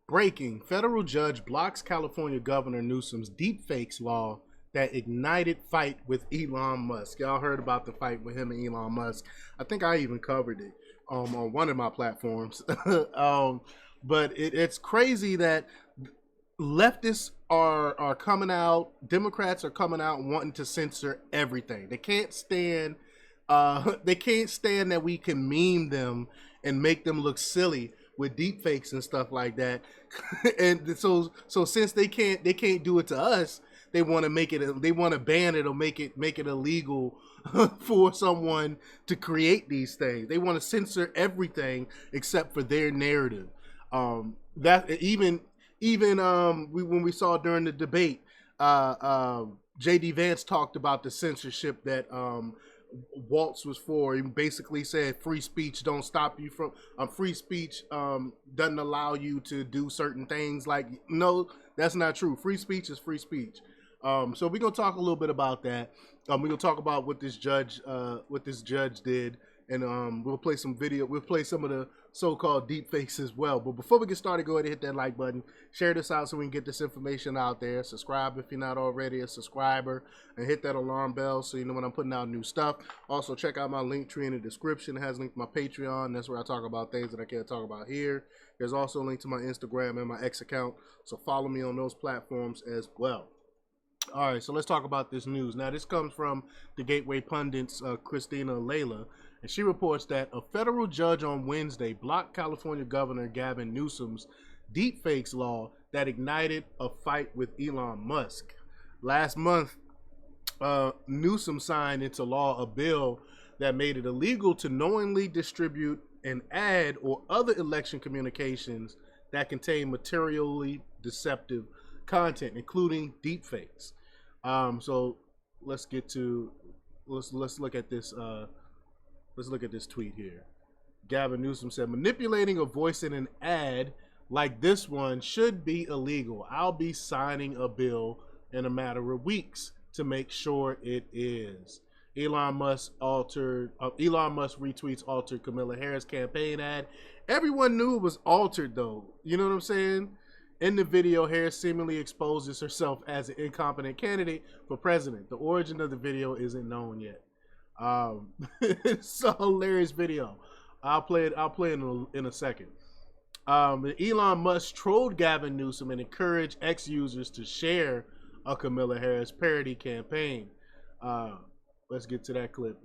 Breaking: federal judge blocks California Governor Newsom's deepfakes law that ignited fight with Elon Musk. Y'all heard about the fight with him and Elon Musk. I think I even covered it on one of my platforms. But it's crazy that leftists are coming out, Democrats are coming out wanting to censor everything. They can't stand that we can meme them and make them look silly with deepfakes and stuff like that. And so since they can't do it to us, they want to make it, they want to ban it or make it illegal for someone to create these things. They want to censor everything except for their narrative. That even when we saw during the debate, J.D. Vance talked about the censorship that Waltz was for. He basically said free speech don't stop you from free speech doesn't allow you to do certain things. Like, no, that's not true. Free speech is free speech. So we're gonna talk a little bit about that. We're gonna talk about what this judge did, and we'll play some video. We'll play some of the so-called deepfakes as well. But before we get started, go ahead and hit that like button, share this out so we can get this information out there. Subscribe if you're not already a subscriber, and hit that alarm bell so you know when I'm putting out new stuff. Also, check out my link tree in the description. It has a link to my Patreon. That's where I talk about things that I can't talk about here. There's also a link to my Instagram and my X account, so follow me on those platforms as well. All right, so let's talk about this news. Now, this comes from the Gateway Pundit's Christina Layla, and she reports that a federal judge on Wednesday blocked California Governor Gavin Newsom's deepfakes law that ignited a fight with Elon Musk. Last month, Newsom signed into law a bill that made it illegal to knowingly distribute an ad or other election communications that contain materially deceptive content, including deepfakes. So let's look at this. Let's look at this tweet here. Gavin Newsom said, manipulating a voice in an ad like this one should be illegal. I'll be signing a bill in a matter of weeks to make sure it is. Elon Musk retweets altered Kamala Harris campaign ad. Everyone knew it was altered though. You know what I'm saying? In the video, Harris seemingly exposes herself as an incompetent candidate for president. The origin of the video isn't known yet. It's a hilarious video. I'll play it in a second. Elon Musk trolled Gavin Newsom and encouraged ex-users to share a Kamala Harris parody campaign. Let's get to that clip.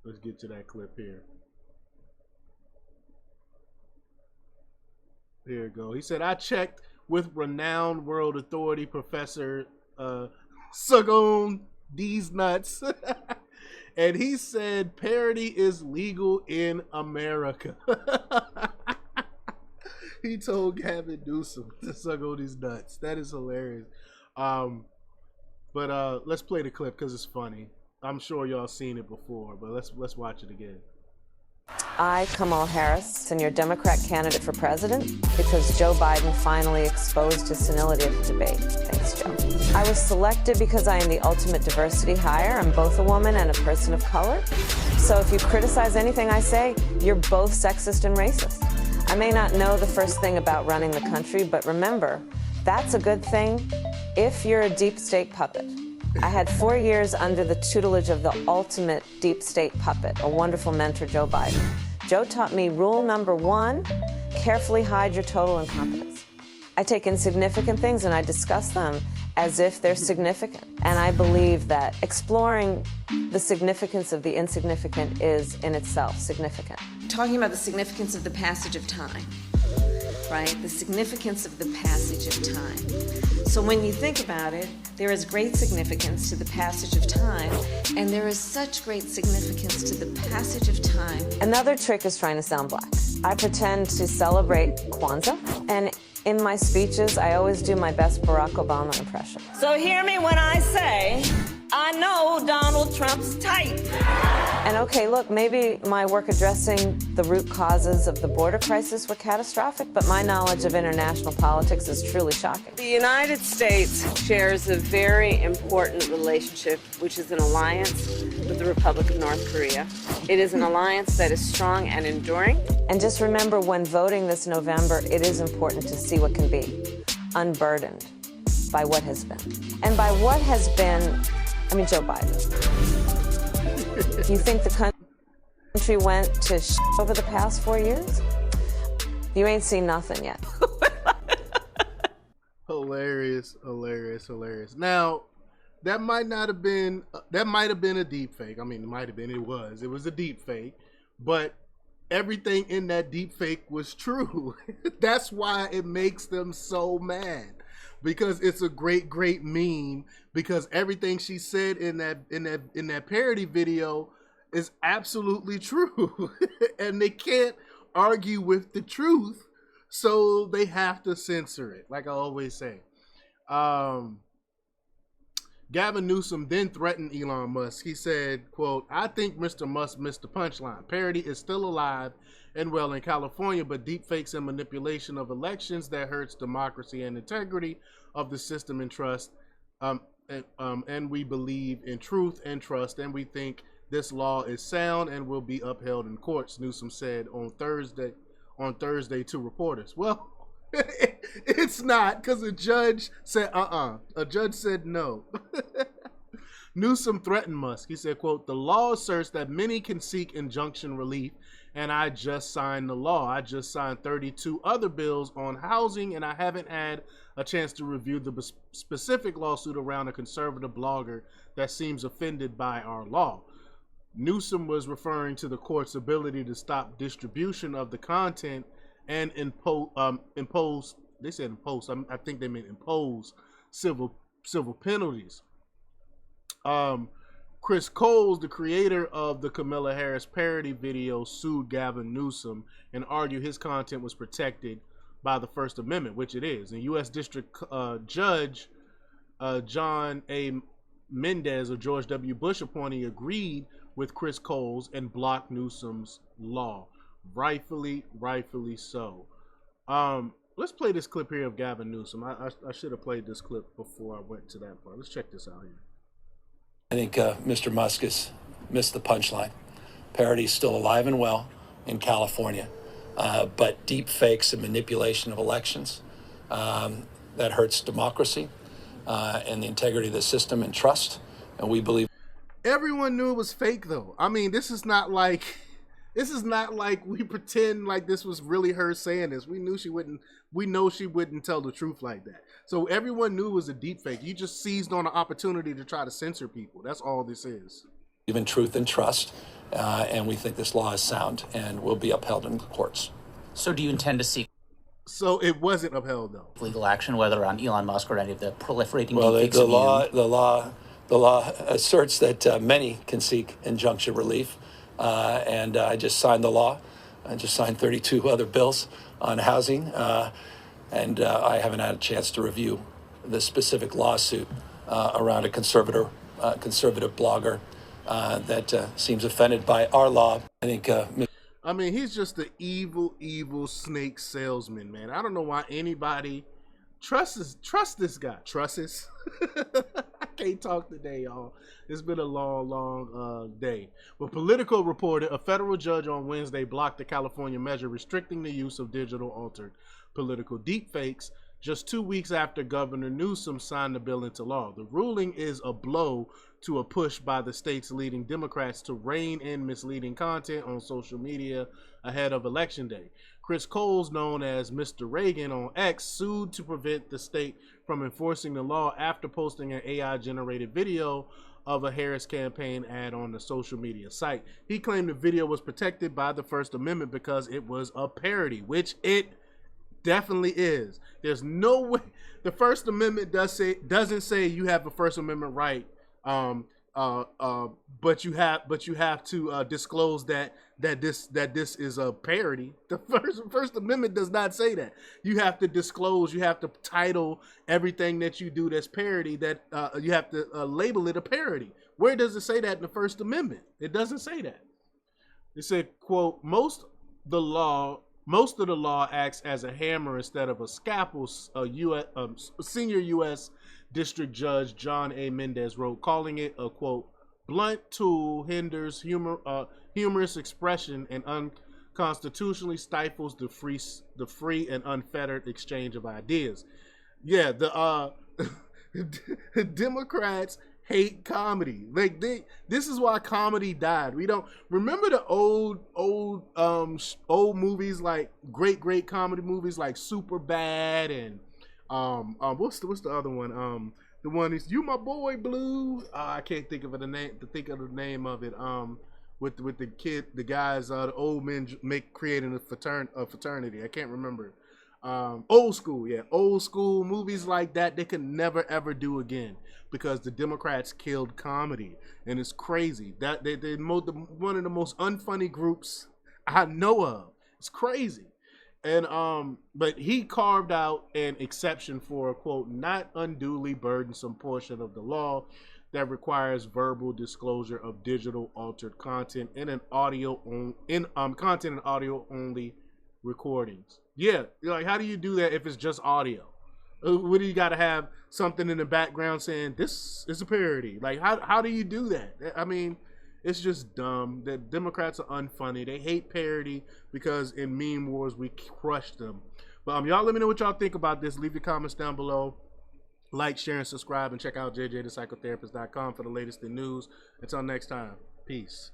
Let's get to that clip here. Here we go. He said, I checked with renowned world authority Professor Sugon these nuts. And he said parody is legal in America. He told Gavin Newsom to suck on these nuts. That is hilarious. But let's play the clip because it's funny. I'm sure y'all seen it before, but let's watch it again. I, Kamala Harris, and your Democrat candidate for president, because Joe Biden finally exposed his senility at the debate. Thanks, Joe. I was selected because I am the ultimate diversity hire. I'm both a woman and a person of color. So if you criticize anything I say, you're both sexist and racist. I may not know the first thing about running the country, but remember, that's a good thing if you're a deep state puppet. I had 4 years under the tutelage of the ultimate deep state puppet, a wonderful mentor, Joe Biden. Joe taught me rule number 1, carefully hide your total incompetence. I take insignificant things and I discuss them as if they're significant. And I believe that exploring the significance of the insignificant is in itself significant. Talking about the significance of the passage of time, right? The significance of the passage of time. So when you think about it, there is great significance to the passage of time, and there is such great significance to the passage of time. Another trick is trying to sound black. I pretend to celebrate Kwanzaa, and in my speeches, I always do my best Barack Obama impression. So hear me when I say, I know Donald Trump's type. And okay, look, maybe my work addressing the root causes of the border crisis were catastrophic, but my knowledge of international politics is truly shocking. The United States shares a very important relationship, which is an alliance with the Republic of North Korea. It is an alliance that is strong and enduring. And just remember, when voting this November, it is important to see what can be, unburdened by what has been. And by what has been, I mean Joe Biden. You think the country went to shit over the past 4 years? You ain't seen nothing yet. Hilarious, hilarious, hilarious. Now, that might have been a deep fake. I mean, it was a deep fake, but everything in that deep fake was true. That's why it makes them so mad, because it's a great meme, because everything she said in that parody video is absolutely true. And they can't argue with the truth, so they have to censor it, like I always say. Gavin Newsom then threatened Elon Musk. He said, quote, "I think Mr. Musk missed the punchline. Parody is still alive and well in California, but deepfakes and manipulation of elections that hurts democracy and integrity of the system and trust. And we believe in truth and trust, and we think this law is sound and will be upheld in courts," Newsom said on Thursday to reporters. Well, it's not, because a judge said a judge said no. Newsom threatened Musk. He said, quote, "The law asserts that many can seek injunction relief, and I just signed the law. I just signed 32 other bills on housing, and I haven't had a chance to review the specific lawsuit around a conservative blogger that seems offended by our law." Newsom was referring to the court's ability to stop distribution of the content and impose. They said impose. I think they meant impose civil penalties. Chris Coles, the creator of the Kamala Harris parody video, sued Gavin Newsom and argued his content was protected by the First Amendment, which it is. And U.S. District Judge John A. Mendez, a George W. Bush appointee, agreed with Chris Coles and blocked Newsom's law. Rightfully so. Let's play this clip here of Gavin Newsom. I should have played this clip before I went to that part. Let's check this out here. I think Mr. Musk has missed the punchline. Parody is still alive and well in California, but deep fakes and manipulation of elections, that hurts democracy and the integrity of the system and trust. And we believe everyone knew it was fake, though. I mean, this is not like we pretend like this was really her saying this. We know she wouldn't tell the truth like that. So everyone knew it was a deep fake. You just seized on an opportunity to try to censor people. That's all this is. in truth and trust, and we think this law is sound and will be upheld in the courts. So do you intend to seek So it wasn't upheld, though. legal action, whether on Elon Musk or any of the proliferating Well, deepfakes? the law asserts that many can seek injunction relief, and I just signed the law. I just signed 32 other bills on housing, and I haven't had a chance to review the specific lawsuit around a conservative blogger that seems offended by our law. I mean, he's just an evil snake salesman, man. I don't know why anybody trusts this guy. Trusses? I can't talk today, y'all. It's been a long day. But Politico reported a federal judge on Wednesday blocked the California measure restricting the use of digital altered political deepfakes just 2 weeks after Governor Newsom signed the bill into law. The ruling is a blow to a push by the state's leading Democrats to rein in misleading content on social media ahead of Election Day. Chris Coles, known as Mr. Reagan on X, sued to prevent the state from enforcing the law after posting an AI-generated video of a Harris campaign ad on the social media site. He claimed the video was protected by the First Amendment because it was a parody, which it definitely is. There's no way. The First Amendment doesn't say you have a First Amendment right But you have to disclose that this is a parody. The First Amendment does not say that. You have to disclose. You have to title everything that you do that's parody. That you have to label it a parody. Where does it say that in the First Amendment? It doesn't say that. It said, "quote Most of the law acts as a hammer instead of a scalpel." Senior U.S. District Judge John A. Mendez wrote, calling it a, quote, blunt tool, hinders humorous expression, and unconstitutionally stifles the free and unfettered exchange of ideas. Yeah, the Democrats hate comedy. Like this is why comedy died. We don't remember the old movies, like great comedy movies like Superbad and what's the other one? The one is You My Boy Blue. I can't think of the name of it. With the kid, the guys, the old men creating a fraternity. I can't remember. Old school movies like that they can never ever do again because the Democrats killed comedy, and it's crazy that they're one of the most unfunny groups I know of. It's crazy. And but he carved out an exception for a, quote, not unduly burdensome portion of the law that requires verbal disclosure of digital altered content in an audio content and audio only recordings. Yeah, like how do you do that if it's just audio? What do you got to have something in the background saying this is a parody? Like how do you do that? I mean, it's just dumb. The Democrats are unfunny. They hate parody because in meme wars we crush them. But y'all let me know what y'all think about this. Leave your comments down below. Like, share, and subscribe, and check out jjthepsychotherapist.com for the latest in news. Until next time, peace.